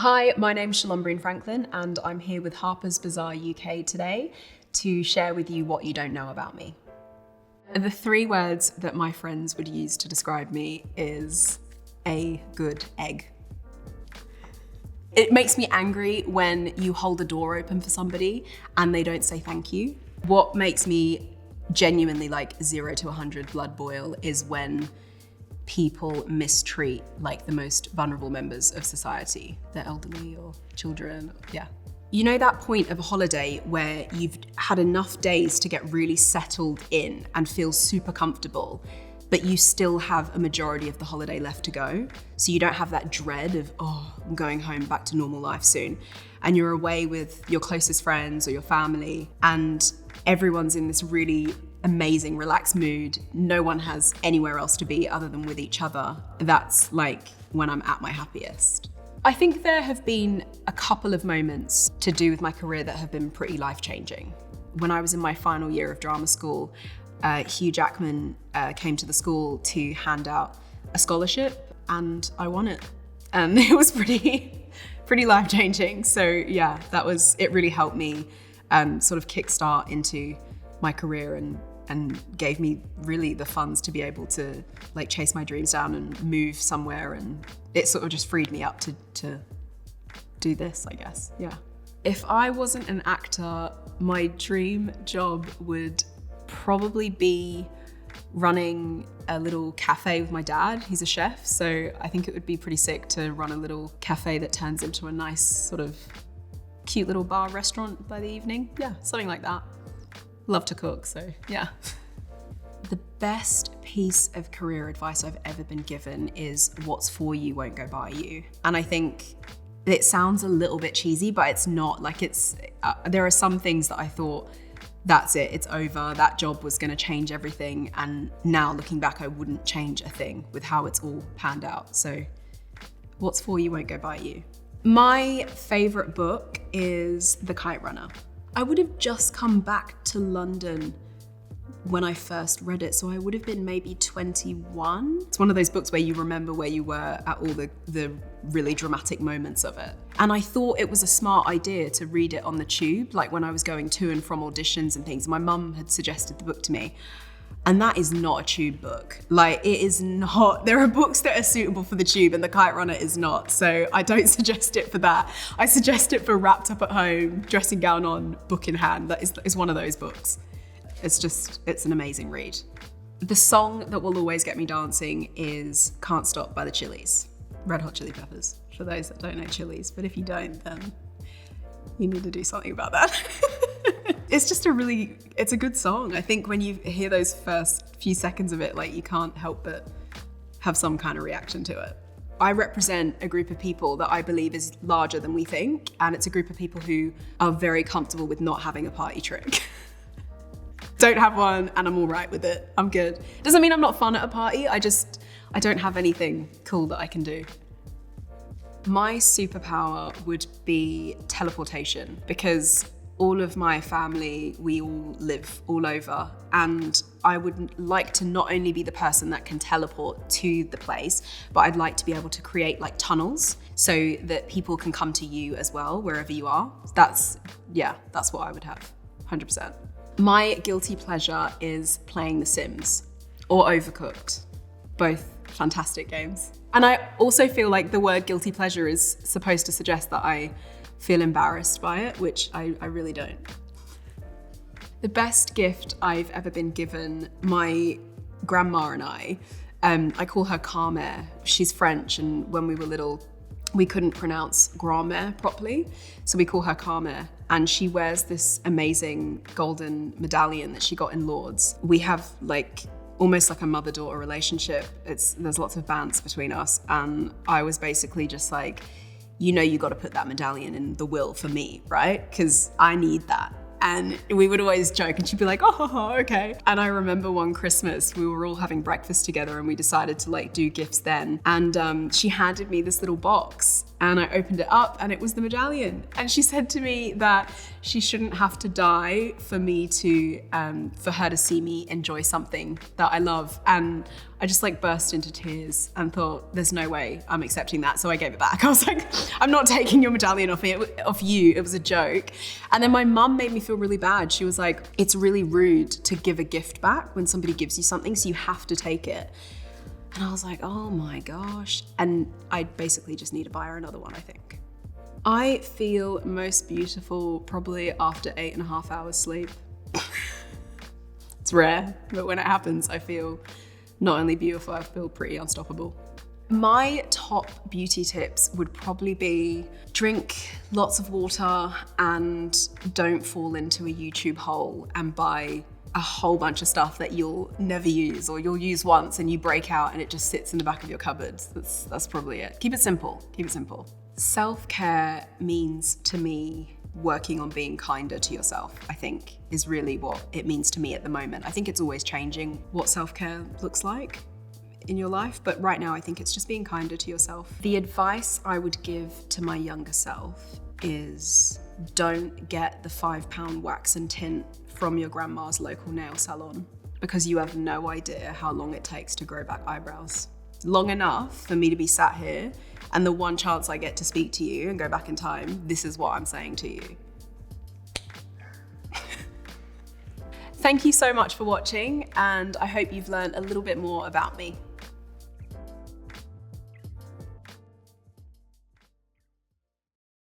Hi, my name's Shalom Brune-Franklin and I'm here with Bazaar UK today to share with you what you don't know about me. The 3 words that my friends would use to describe me is a good egg. It makes me angry when you hold a door open for somebody and they don't say thank you. What makes me genuinely 0 to 100 blood boil is when people mistreat the most vulnerable members of society, the elderly or children, yeah. You know that point of a holiday where you've had enough days to get really settled in and feel super comfortable, but you still have a majority of the holiday left to go. So you don't have that dread of, I'm going home back to normal life soon. And you're away with your closest friends or your family and everyone's in this really amazing, relaxed mood. No one has anywhere else to be other than with each other. That's when I'm at my happiest. I think there have been a couple of moments to do with my career that have been pretty life-changing. When I was in my final year of drama school, Hugh Jackman came to the school to hand out a scholarship and I won it. And it was pretty life-changing. So yeah, it really helped me sort of kickstart into my career and gave me really the funds to be able to chase my dreams down and move somewhere, and it sort of just freed me up to do this, I guess, yeah. If I wasn't an actor, my dream job would probably be running a little cafe with my dad. He's a chef, so I think it would be pretty sick to run a little cafe that turns into a nice sort of cute little bar restaurant by the evening. Yeah, something like that. Love to cook, so yeah. The best piece of career advice I've ever been given is what's for you won't go by you. And I think it sounds a little bit cheesy, but it's not. There are some things that I thought, that's it, it's over, that job was gonna change everything. And now looking back, I wouldn't change a thing with how it's all panned out. So what's for you won't go by you. My favorite book is The Kite Runner. I would have just come back to London when I first read it, so I would have been maybe 21. It's one of those books where you remember where you were at all the really dramatic moments of it. And I thought it was a smart idea to read it on the tube, when I was going to and from auditions and things. My mum had suggested the book to me. And that is not a tube book. It is not. There are books that are suitable for the tube and The Kite Runner is not. So I don't suggest it for that. I suggest it for wrapped up at home, dressing gown on, book in hand. That is one of those books. It's an amazing read. The song that will always get me dancing is Can't Stop by the Chili's. Red Hot Chili Peppers, for those that don't know Chili's. But if you don't, then you need to do something about that. It's just it's a good song. I think when you hear those first few seconds of it, you can't help but have some kind of reaction to it. I represent a group of people that I believe is larger than we think, and it's a group of people who are very comfortable with not having a party trick. Don't have one, and I'm all right with it. I'm good. Doesn't mean I'm not fun at a party, I don't have anything cool that I can do. My superpower would be teleportation, because all of my family, we all live all over, and I would like to not only be the person that can teleport to the place, but I'd like to be able to create tunnels so that people can come to you as well, wherever you are. That's what I would have, 100%. My guilty pleasure is playing The Sims or Overcooked, both fantastic games. And I also feel like the word guilty pleasure is supposed to suggest that I feel embarrassed by it, which I really don't. The best gift I've ever been given, my grandma and I call her Carmère. She's French, and when we were little, we couldn't pronounce grand-mère properly, so we call her Carmère. And she wears this amazing golden medallion that she got in Lourdes. We have almost a mother-daughter relationship. There's lots of bands between us, and I was basically just you got to put that medallion in the will for me, right? Because I need that. And we would always joke and she'd be like, oh, okay. And I remember one Christmas, we were all having breakfast together and we decided to do gifts then. And she handed me this little box And I opened it up and it was the medallion. And she said to me that she shouldn't have to die for me to, for her to see me enjoy something that I love. And I just like burst into tears and thought, there's no way I'm accepting that. So I gave it back. I was like, I'm not taking your medallion off you. It was a joke. And then my mum made me feel really bad. She was like, it's really rude to give a gift back when somebody gives you something, so you have to take it. And I was like, oh my gosh. And I basically just need to buy her another one, I think. I feel most beautiful probably after 8.5 hours sleep. It's rare, but when it happens, I feel not only beautiful, I feel pretty unstoppable. My top beauty tips would probably be drink lots of water and don't fall into a YouTube hole and buy a whole bunch of stuff that you'll never use, or you'll use once and you break out and it just sits in the back of your cupboards. That's probably it. Keep it simple, keep it simple. Self-care means to me working on being kinder to yourself, I think, is really what it means to me at the moment. I think it's always changing what self-care looks like in your life, but right now I think it's just being kinder to yourself. The advice I would give to my younger self is don't get the £5 wax and tint from your grandma's local nail salon, because you have no idea how long it takes to grow back eyebrows. Long enough for me to be sat here, and the one chance I get to speak to you and go back in time, this is what I'm saying to you. Thank you so much for watching, and I hope you've learned a little bit more about me.